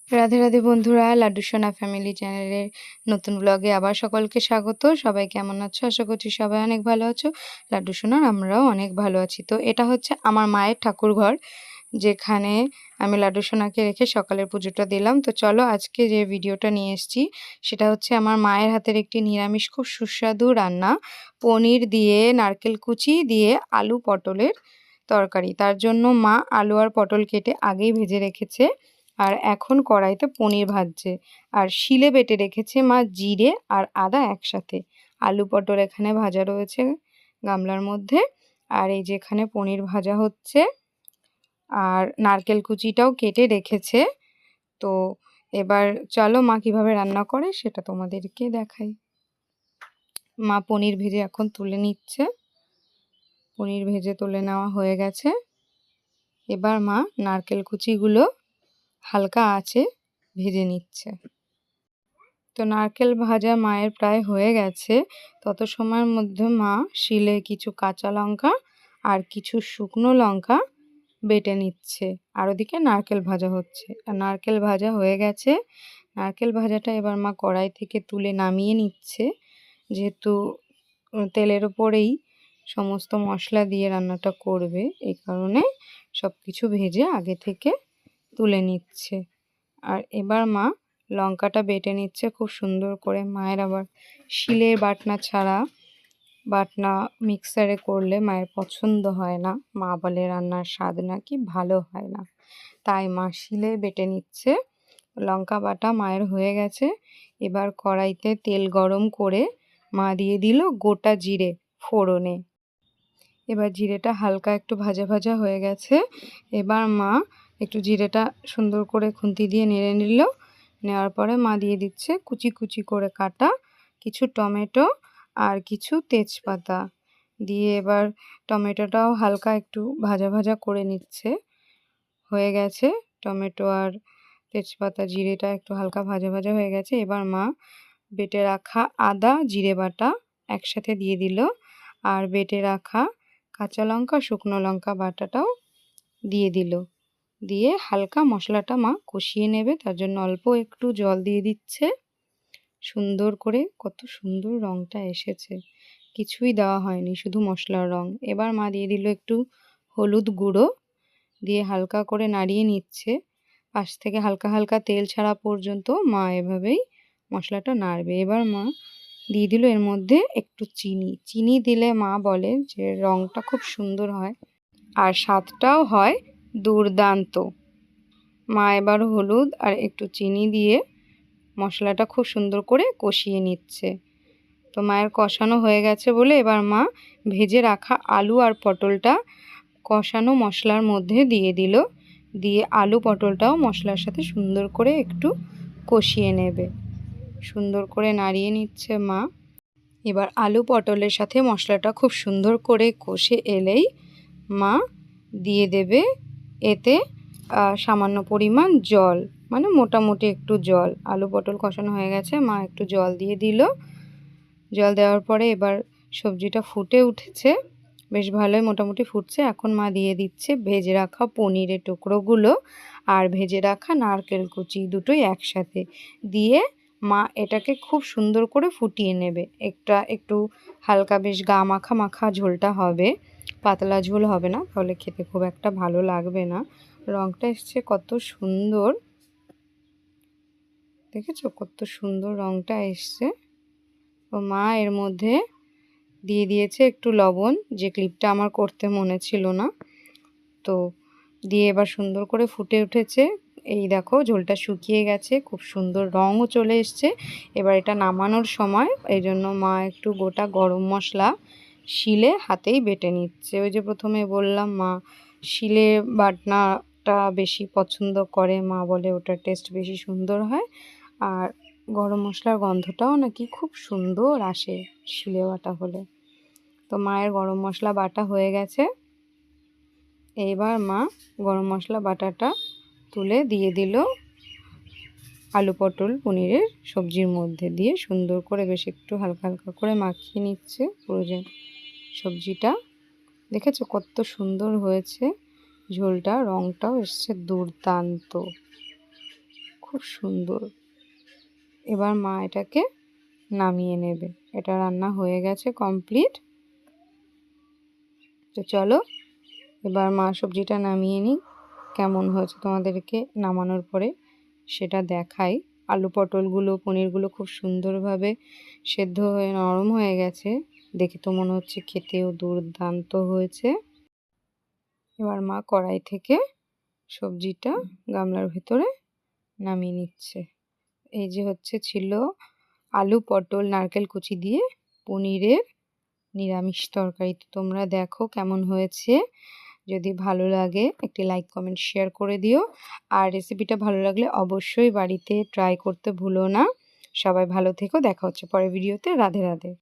রাধে রাধে বন্ধুরা, লাড্ডু সোনা ফ্যামিলি চ্যানেলের নতুন ব্লগে আবার সকলকে স্বাগত। সবাই কেমন আছো? আশা করছি সবাই অনেক ভালো আছো। লাড্ডু সোনার আমরাও অনেক ভালো আছি। তো এটা হচ্ছে আমার মায়ের ঠাকুর ঘর, যেখানে আমি লাড্ডু সোনাকে রেখে সকালের পুজোটা দিলাম। তো চলো আজকে যে ভিডিওটা নিয়ে এসেছি সেটা হচ্ছে আমার মায়ের হাতের একটি নিরামিষ খুব সুস্বাদু রান্না, পনির দিয়ে নারকেল কুচি দিয়ে আলু পটলের তরকারি। তার জন্য মা আলু আর পটল কেটে আগেই ভেজে রেখেছে, আর এখন কড়াইতে পনির ভাজছে। আর শিলে বেটে রেখেছে মা জিরে আর আদা একসাথে। আলু পটল এখানে ভাজা রয়েছে গামলার মধ্যে, আর এই যে এখানে পনির ভাজা হচ্ছে, আর নারকেল কুচিটাও কেটে রেখেছে। তো এবার চলো মা কিভাবে রান্না করে সেটা তোমাদেরকে দেখাই। মা পনির ভেজে এখন তুলে নিচ্ছে। পনির ভেজে তুলে নেওয়া হয়ে গেছে। এবার মা নারকেল কুচিগুলো হালকা আঁচে ভেজে নিচ্ছে। তো নারকেল ভাজা মায়ের প্রায় হয়ে গেছে। তত সময়ের মধ্যে মা শিলে কিছু কাঁচা লঙ্কা আর কিছু শুকনো লঙ্কা বেটে নিচ্ছে, আর ওদিকে নারকেল ভাজা হচ্ছে। আর নারকেল ভাজা হয়ে গেছে। নারকেল ভাজাটা এবার মা কড়াই থেকে তুলে নামিয়ে নিচ্ছে, যেহেতু তেলের ওপরেই সমস্ত মশলা দিয়ে রান্নাটা করবে, এই কারণে সব কিছু ভেজে আগে থেকে তুলে নিচ্ছে। আর এবার মা লঙ্কাটা বেটে নিচ্ছে খুব সুন্দর করে। মায়ের আবার শিলের বাটনা ছাড়া বাটনা মিক্সারে করলে মায়ের পছন্দ হয় না, মা বলে রান্নার স্বাদ নাকি ভালো হয় না, তাই মা শিলে বেটে নিচ্ছে। লঙ্কা বাটা মায়ের হয়ে গেছে। এবার কড়াইতে তেল গরম করে মা দিয়ে দিল গোটা জিরে ফোড়নে। এবার জিরেটা হালকা একটু ভাজা ভাজা হয়ে গেছে। এবার মা একটু জিরেটা সুন্দর করে খুন্তি দিয়ে নেড়ে নিল। নেওয়ার পরে মা দিয়ে দিচ্ছে কুচি কুচি করে কাটা কিছু টমেটো আর কিছু তেজপাতা দিয়ে, এবার টমেটোটাও হালকা একটু ভাজা ভাজা করে নিচ্ছে। হয়ে গেছে টমেটো আর তেজপাতা জিরেটা একটু হালকা ভাজা ভাজা হয়ে গেছে। এবার মা বেটে রাখা আদা জিরে বাটা একসাথে দিয়ে দিল, আর বেটে রাখা কাঁচা লঙ্কা শুকনো লঙ্কা বাটাটাও দিয়ে দিল। দিয়ে হালকা মশলাটা মা কষিয়ে নেবে, তার জন্য অল্প একটু জল দিয়ে দিচ্ছে। সুন্দর করে কত সুন্দর রঙটা এসেছে, কিছুই দেওয়া হয়নি, শুধু মশলার রং। এবার মা দিয়ে দিল একটু হলুদ গুঁড়ো, দিয়ে হালকা করে নাড়িয়ে নিচ্ছে। পাশ থেকে হালকা হালকা তেল ছাড়া পর্যন্ত মা এভাবেই মশলাটা নাড়বে। এবার মা দিয়ে দিল এর মধ্যে একটু চিনি। চিনি দিলে মা বলে যে রঙটা খুব সুন্দর হয় আর স্বাদটাও হয় দুর্দান্ত। মা এবার হলুদ আর একটু চিনি দিয়ে মশলাটা খুব সুন্দর করে কষিয়ে নিচ্ছে। তো মায়ের কষানো হয়ে গেছে বলে এবার মা ভেজে রাখা আলু আর পটলটা কষানো মশলার মধ্যে দিয়ে দিল। দিয়ে আলু পটলটাও মশলার সাথে সুন্দর করে একটু কষিয়ে নেবে। সুন্দর করে নাড়িয়ে নিচ্ছে মা। এবার আলু পটলের সাথে মশলাটা খুব সুন্দর করে কষে এলেই মা দিয়ে দেবে এতে সামান্য পরিমাণ জল, মানে মোটামুটি একটু জল। আলু পটল কষানো হয়ে গেছে, মা একটু জল দিয়ে দিল। জল দেওয়ার পরে এবার সবজিটা ফুটে উঠেছে, বেশ ভালোই মোটামুটি ফুটছে। এখন মা দিয়ে দিচ্ছে ভেজে রাখা পনিরের টুকরোগুলো আর ভেজে রাখা নারকেল কুচি, দুটোই একসাথে দিয়ে মা এটাকে খুব সুন্দর করে ফুটিয়ে নেবে। একটু হালকা বেশ গা মাখা মাখা ঝোলটা হবে, পাতলা ঝোল হবে না, তাহলে খেতে খুব একটা ভালো লাগবে না। রঙটা এসছে কত সুন্দর, দেখেছো কত সুন্দর রঙটা এসছে। তো মা এর মধ্যে দিয়ে দিয়েছে একটু লবণ, যে ক্লিপটা আমার করতে মনে ছিল না। তো দিয়ে এবার সুন্দর করে ফুটে উঠেছে। এই দেখো ঝোলটা শুকিয়ে গেছে, খুব সুন্দর রঙও চলে এসছে। এবার এটা নামানোর সময় এই জন্য মা একটু গোটা গরম মশলা শিলে হাতেই বেটে নিচ্ছে। ওই যে প্রথমে বললাম মা শিলে বাটনাটা বেশি পছন্দ করে, মা বলে ওটার টেস্ট বেশি সুন্দর হয়, আর গরম মশলার গন্ধটাও নাকি খুব সুন্দর আসে শিলে বাটা হলে। তো মায়ের গরম মশলা বাটা হয়ে গেছে। এইবার মা গরম মশলা বাটাটা তুলে দিয়ে দিল আলু পটল পনিরের সবজির মধ্যে, দিয়ে সুন্দর করে বেশ একটু হালকা হালকা করে মাখিয়ে নিচ্ছে পুরো যে সবজিটা। দেখেছো কত সুন্দর হয়েছে ঝোলটা, রঙটাও এসছে দুর্দান্ত, খুব সুন্দর। এবার মা এটাকে নামিয়ে নেবে। এটা রান্না হয়ে গেছে কমপ্লিট। তো চলো এবার মা সবজিটা নামিয়ে নিই, কেমন হয়েছে তোমাদেরকে নামানোর পরে সেটা দেখাই। আলু পটলগুলো পনিরগুলো খুব সুন্দরভাবে সেদ্ধ হয়ে নরম হয়ে গেছে, দেখে তো মনে হচ্ছে খেতেও দুর্দান্ত হয়েছে। এবার মা কড়াই থেকে সবজিটা গামলার ভেতরে নামিয়ে নিচ্ছে। এই যে ছিল আলু পটল নারকেল কুচি দিয়ে পনিরের নিরামিষ তরকারি। তো তোমরা দেখো কেমন হয়েছে। যদি ভালো লাগে একটি লাইক কমেন্ট শেয়ার করে দিও। আর রেসিপিটা ভালো লাগলে অবশ্যই বাড়িতে ট্রাই করতে ভুলো না। সবাই ভালো থেকো, দেখা হচ্ছে পরের ভিডিওতে। রাধে রাধে।